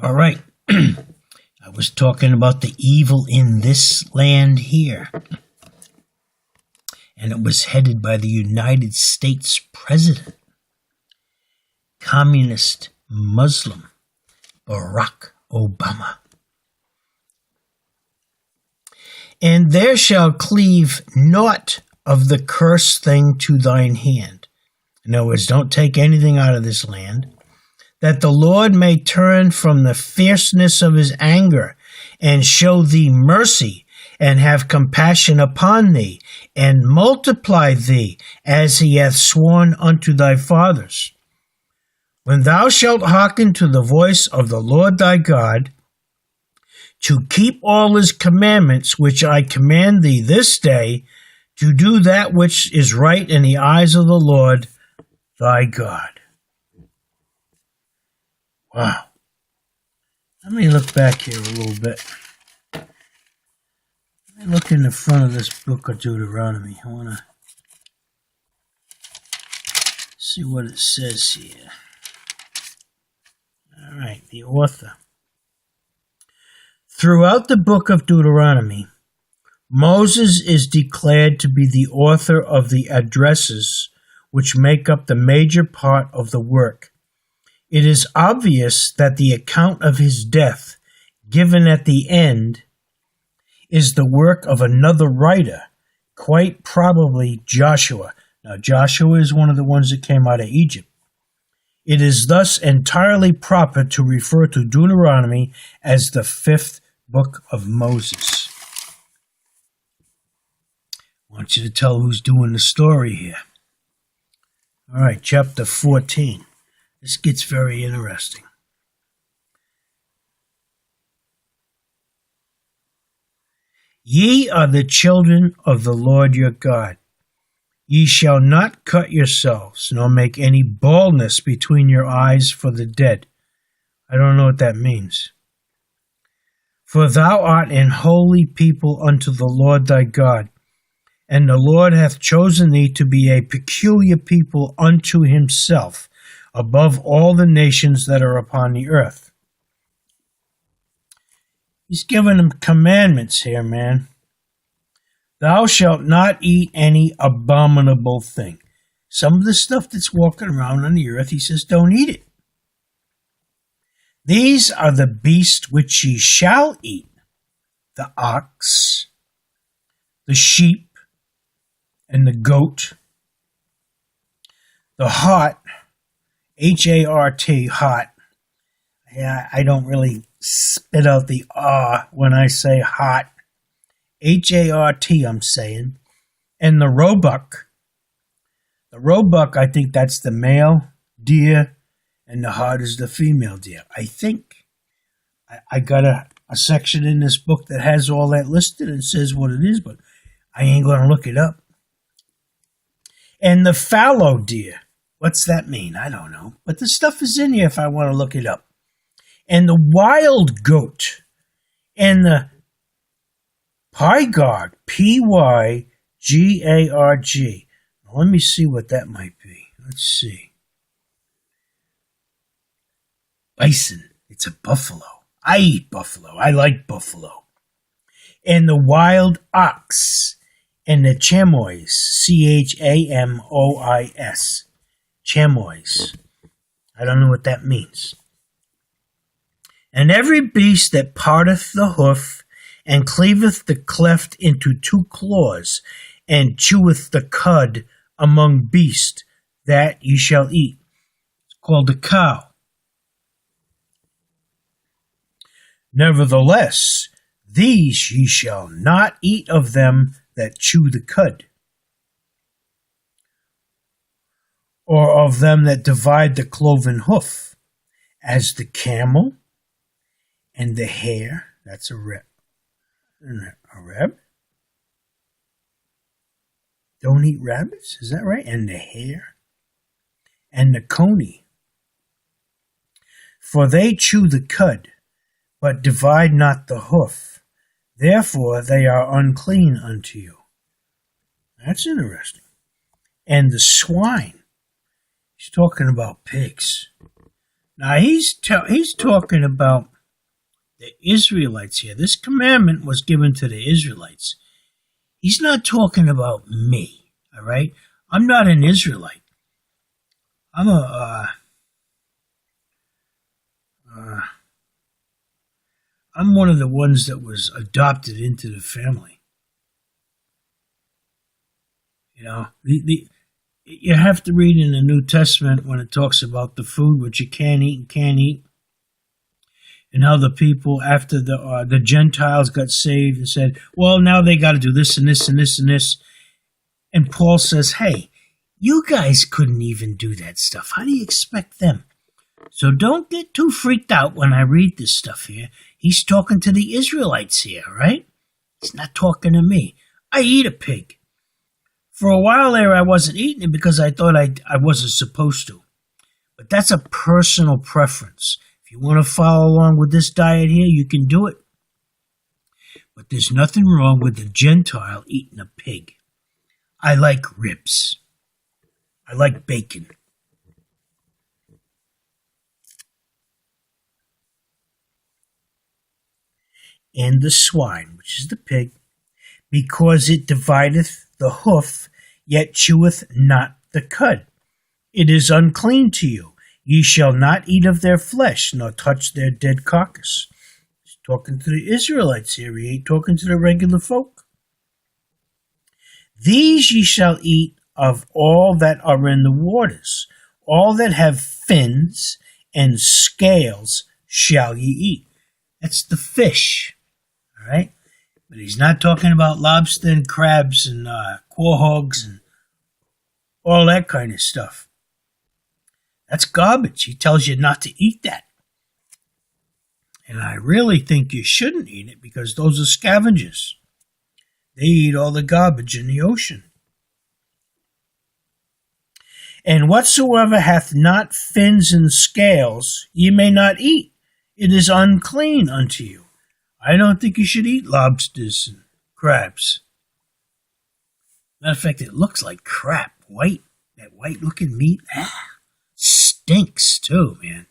All right. I was talking about the evil in this land here. And it was headed by the United States President, communist Muslim Barack Obama. And there shall cleave naught of the cursed thing to thine hand. In other words, don't take anything out of this land, that the Lord may turn from the fierceness of his anger, and show thee mercy, and have compassion upon thee, and multiply thee, as he hath sworn unto thy fathers. When thou shalt hearken to the voice of the Lord thy God, to keep all his commandments which I command thee this day, to do that which is right in the eyes of the Lord thy God. Wow. Let me look back here a little bit. Let me look in the front of this book of Deuteronomy. I want to see what it says here. All right, the author. Throughout the book of Deuteronomy, Moses is declared to be the author of the addresses which make up the major part of the work. It is obvious that the account of his death, given at the end, is the work of another writer, quite probably Joshua. Now, Joshua is one of the ones that came out of Egypt. It is thus entirely proper to refer to Deuteronomy as the fifth book of Moses. I want you to tell who's doing the story here. All right, chapter 14. This gets very interesting. Ye are the children of the Lord your God. Ye shall not cut yourselves, nor make any baldness between your eyes for the dead. I don't know what that means. For thou art an holy people unto the Lord thy God, and the Lord hath chosen thee to be a peculiar people unto himself, above all the nations that are upon the earth. He's giving them commandments here, man. Thou shalt not eat any abominable thing. Some of the stuff that's walking around on the earth, he says, don't eat it. These are the beasts which ye shall eat: the ox, the sheep, and the goat, the hart, H-A-R-T, hot. Yeah, I don't really spit out the R when I say hot. H-A-R-T, I'm saying. And the roebuck. The roebuck, I think that's the male deer, and the hart is the female deer. I think. I got a section in this book that has all that listed and says what it is, but I ain't going to look it up. And the fallow deer. What's that mean? I don't know. But the stuff is in here if I want to look it up. And the wild goat. And the pygarg. P-Y-G-A-R-G. Now, let me see what that might be. Let's see. Bison. It's a buffalo. I eat buffalo. I like buffalo. And the wild ox. And the chamois. C-H-A-M-O-I-S. Chamois. I don't know what that means. And every beast that parteth the hoof, and cleaveth the cleft into two claws, and cheweth the cud among beasts, that ye shall eat. It's called a cow. Nevertheless, these ye shall not eat of them that chew the cud, or of them that divide the cloven hoof, as the camel and the hare. That's a reb. A reb? Don't eat rabbits? Is that right? And the hare and the coney. For they chew the cud, but divide not the hoof. Therefore they are unclean unto you. That's interesting. And the swine. He's talking about pigs. Now he's talking about the Israelites here. This commandment was given to the Israelites. He's not talking about me, all right? I'm not an Israelite. I'm I'm one of the ones that was adopted into the family. You know, you have to read in the New Testament when it talks about the food which you can't eat and can't eat, and how the people after the Gentiles got saved and said, well, now they got to do this and this and this and this. And Paul says, hey, you guys couldn't even do that stuff. How do you expect them? So don't get too freaked out when I read this stuff here. He's talking to the Israelites here, right? He's not talking to me. I eat a pig. For a while there, I wasn't eating it because I thought I wasn't supposed to. But that's a personal preference. If you want to follow along with this diet here, you can do it. But there's nothing wrong with the Gentile eating a pig. I like ribs. I like bacon. And the swine, which is the pig, because it divideth the hoof, yet cheweth not the cud. It is unclean to you. Ye shall not eat of their flesh, nor touch their dead carcass. He's talking to the Israelites here. He ain't talking to the regular folk. These ye shall eat of all that are in the waters. All that have fins and scales shall ye eat. That's the fish. All right? But he's not talking about lobster and crabs and quahogs and all that kind of stuff. That's garbage. He tells you not to eat that. And I really think you shouldn't eat it because those are scavengers. They eat all the garbage in the ocean. And whatsoever hath not fins and scales, ye may not eat. It is unclean unto you. I don't think you should eat lobsters and crabs. Matter of fact, it looks like crap. White, that white-looking meat, stinks too, man.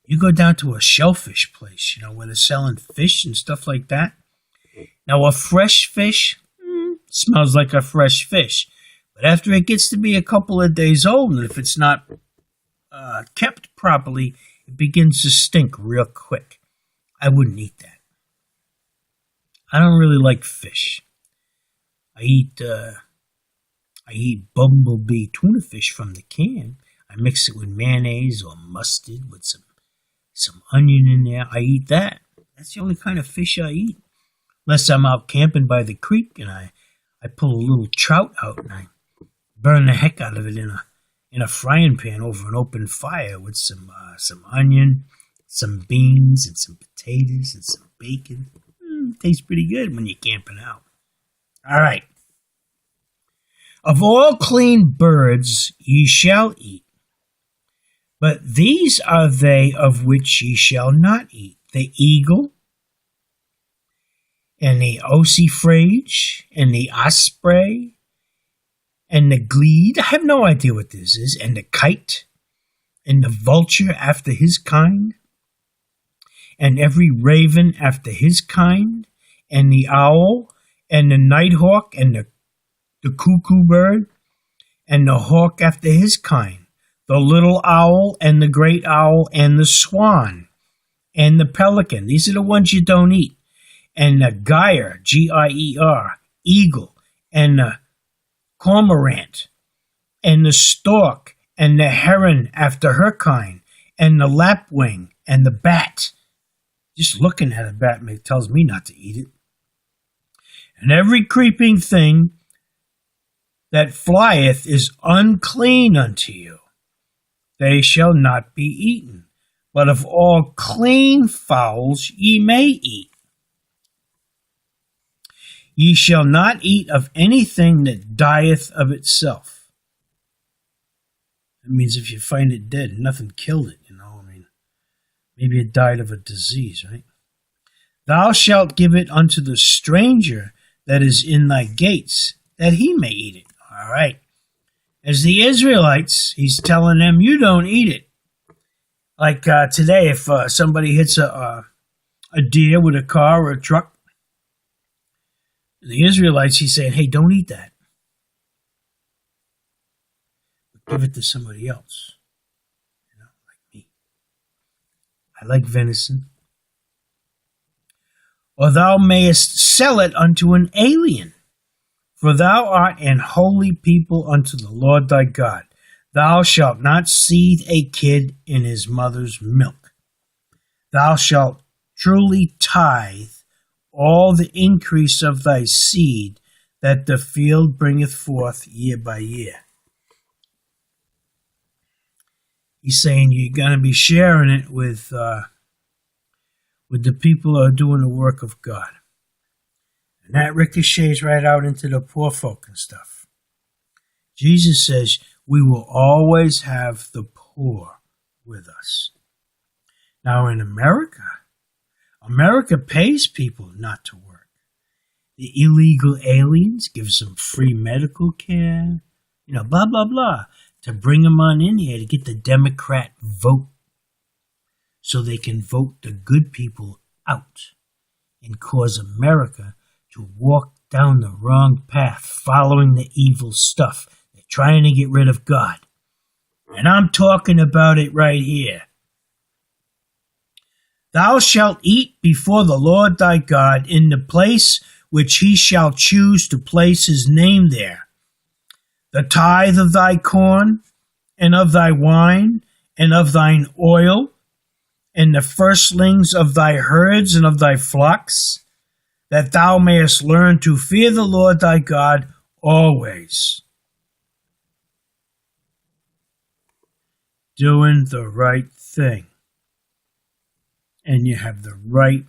You go down to a shellfish place, where they're selling fish and stuff like that. Now, a fresh fish smells like a fresh fish. But after it gets to be a couple of days old, and if it's not kept properly, it begins to stink real quick. I wouldn't eat that. I don't really like fish. I eat bumblebee tuna fish from the can. I mix it with mayonnaise or mustard with some onion in there. I eat that. That's the only kind of fish I eat. Unless I'm out camping by the creek and I pull a little trout out and I burn the heck out of it in a frying pan over an open fire with some onion, some beans, and some potatoes and some bacon. Tastes pretty good when you're camping out. All right. Of all clean birds ye shall eat, but these are they of which ye shall not eat: the eagle, and the ossifrage, and the osprey, and the glede. I have no idea what this is. And the kite, and the vulture after his kind, and every raven after his kind, and the owl, and the nighthawk, and the cuckoo bird, and the hawk after his kind, the little owl, and the great owl, and the swan, and the pelican. These are the ones you don't eat. And the gyre, G-I-E-R, eagle, and the cormorant, and the stork, and the heron after her kind, and the lapwing, and the bat. Just looking at a bat tells me not to eat it. And every creeping thing that flieth is unclean unto you. They shall not be eaten. But of all clean fowls ye may eat. Ye shall not eat of anything that dieth of itself. That means if you find it dead, nothing killed it, maybe it died of a disease, right? Thou shalt give it unto the stranger that is in thy gates, that he may eat it. All right. As the Israelites, he's telling them, you don't eat it. Like today, if somebody hits a deer with a car or a truck, the Israelites, he's saying, hey, don't eat that. Give it to somebody else. Like me. I like venison. Or thou mayest sell it unto an alien. For thou art an holy people unto the Lord thy God. Thou shalt not seethe a kid in his mother's milk. Thou shalt truly tithe all the increase of thy seed that the field bringeth forth year by year. He's saying you're going to be sharing it with the people who are doing the work of God. And that ricochets right out into the poor folk and stuff. Jesus says we will always have the poor with us. Now in America pays people not to work. The illegal aliens gives them free medical care, blah, blah, blah, to bring them on in here to get the Democrat vote so they can vote the good people out and cause America to walk down the wrong path, following the evil stuff. They're trying to get rid of God. And I'm talking about it right here. Thou shalt eat before the Lord thy God in the place which he shall choose to place his name there. The tithe of thy corn, and of thy wine, and of thine oil, and the firstlings of thy herds and of thy flocks, that thou mayest learn to fear the Lord thy God always. Doing the right thing. And you have the right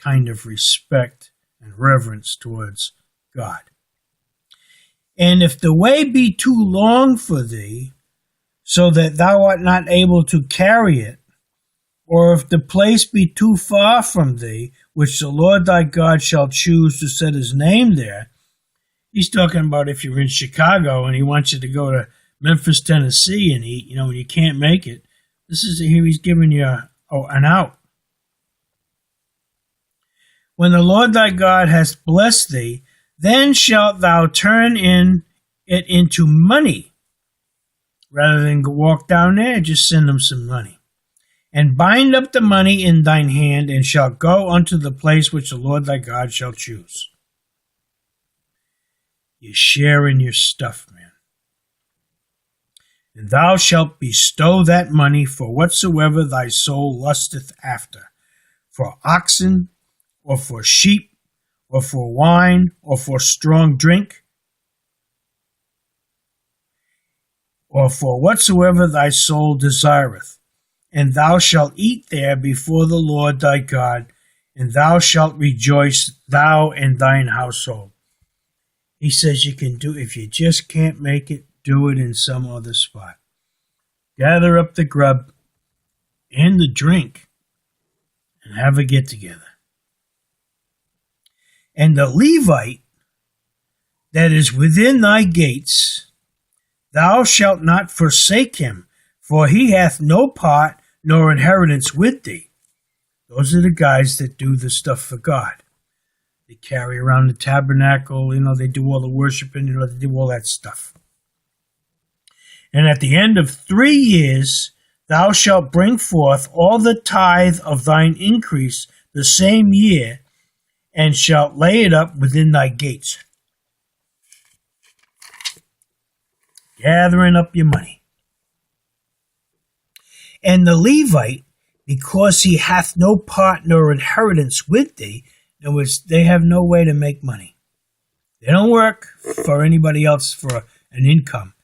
kind of respect and reverence towards God. And if the way be too long for thee, so that thou art not able to carry it, or if the place be too far from thee, which the Lord thy God shall choose to set his name there. He's talking about if you're in Chicago and he wants you to go to Memphis, Tennessee and eat, and you can't make it. This is here he's giving you an out. When the Lord thy God hath blessed thee, then shalt thou turn it into money. Rather than walk down there, just send them some money. And bind up the money in thine hand, and shalt go unto the place which the Lord thy God shall choose. You're sharing your stuff, man. And thou shalt bestow that money for whatsoever thy soul lusteth after, for oxen, or for sheep, or for wine, or for strong drink, or for whatsoever thy soul desireth. And thou shalt eat there before the Lord thy God, and thou shalt rejoice, thou and thine household. He says you can do, if you just can't make it, do it in some other spot. Gather up the grub and the drink, and have a get-together. And the Levite that is within thy gates, thou shalt not forsake him, for he hath no part nor inheritance with thee. Those are the guys that do the stuff for God. They carry around the tabernacle, they do all the worshiping, they do all that stuff. And at the end of 3 years, thou shalt bring forth all the tithe of thine increase the same year, and shalt lay it up within thy gates. Gathering up your money. And the Levite, because he hath no part nor inheritance with thee, in other words, they have no way to make money. They don't work for anybody else for an income.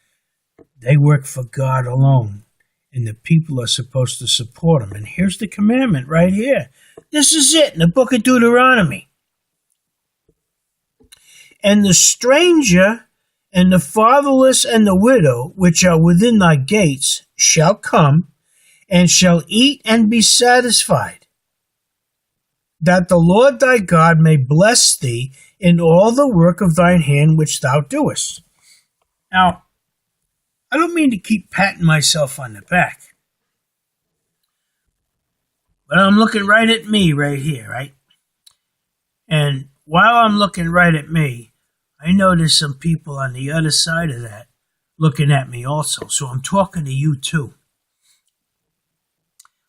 They work for God alone. And the people are supposed to support them. And here's the commandment right here. This is it in the book of Deuteronomy. And the stranger and the fatherless and the widow, which are within thy gates, shall come, and shall eat and be satisfied, that the Lord thy God may bless thee in all the work of thine hand which thou doest. Now, I don't mean to keep patting myself on the back, But I'm looking right at me right here, right? And while I'm looking right at me, I notice some people on the other side of that looking at me also. So I'm talking to you too.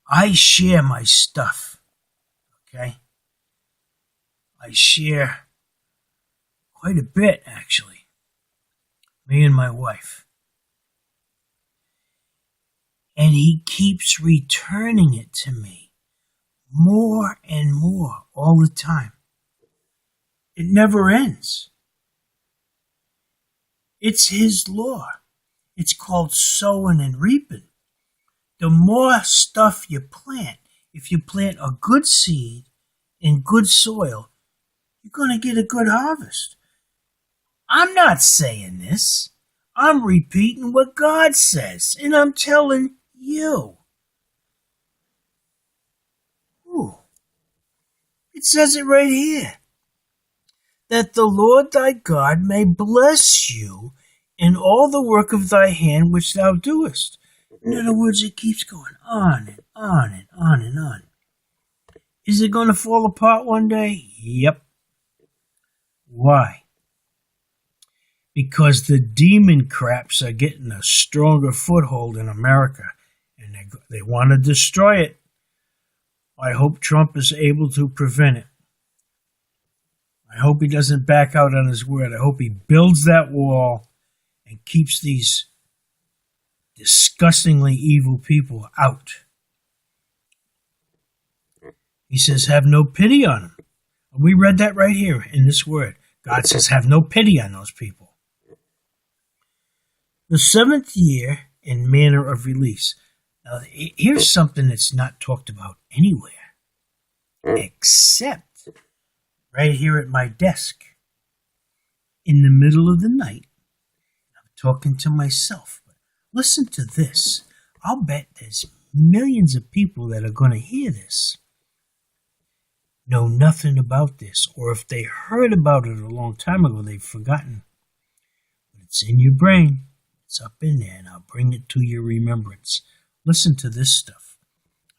I share my stuff, okay? I share quite a bit, actually. Me and my wife. And he keeps returning it to me more and more all the time. It never ends. It's his law. It's called sowing and reaping. The more stuff you plant, if you plant a good seed in good soil, you're going to get a good harvest. I'm not saying this. I'm repeating what God says, and I'm telling you. Ooh. It says it right here. That the Lord thy God may bless you in all the work of thy hand which thou doest. In other words, it keeps going on and on and on and on. Is it going to fall apart one day? Yep. Why? Because the demon craps are getting a stronger foothold in America, and they want to destroy it. I hope Trump is able to prevent it. I hope he doesn't back out on his word. I hope he builds that wall and keeps these disgustingly evil people out. He says, have no pity on them. We read that right here in this word. God says, have no pity on those people. The 7th year and manner of release. Now, here's something that's not talked about anywhere, except right here at my desk. In the middle of the night, I'm talking to myself. But listen to this. I'll bet there's millions of people that are going to hear this, know nothing about this, or if they heard about it a long time ago, they've forgotten. But it's in your brain. It's up in there, and I'll bring it to your remembrance. Listen to this stuff.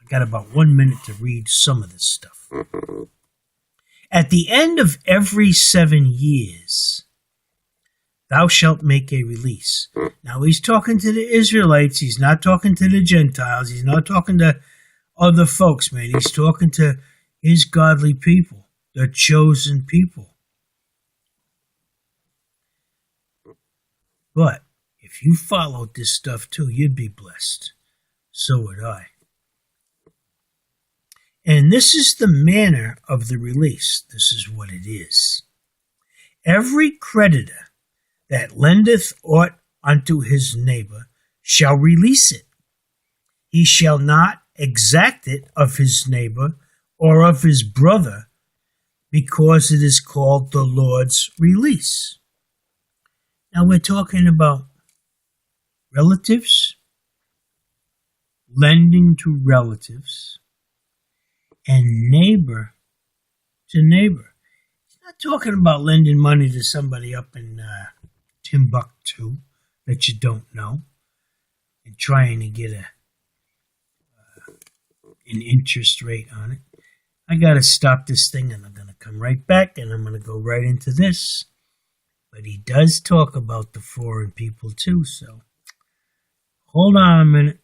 I got about 1 minute to read some of this stuff. At the end of every 7 years, thou shalt make a release. Now, he's talking to the Israelites. He's not talking to the Gentiles. He's not talking to other folks, man. He's talking to his godly people, the chosen people. But if you followed this stuff too, you'd be blessed. So would I. And this is the manner of the release. This is what it is. Every creditor that lendeth aught unto his neighbor shall release it. He shall not exact it of his neighbor or of his brother, because it is called the Lord's release. Now we're talking about relatives, lending to relatives, and neighbor to neighbor. He's not talking about lending money to somebody up in Timbuktu that you don't know and trying to get an interest rate on it. I got to stop this thing, and I'm going to come right back, and I'm going to go right into this. But he does talk about the foreign people too, so hold on a minute.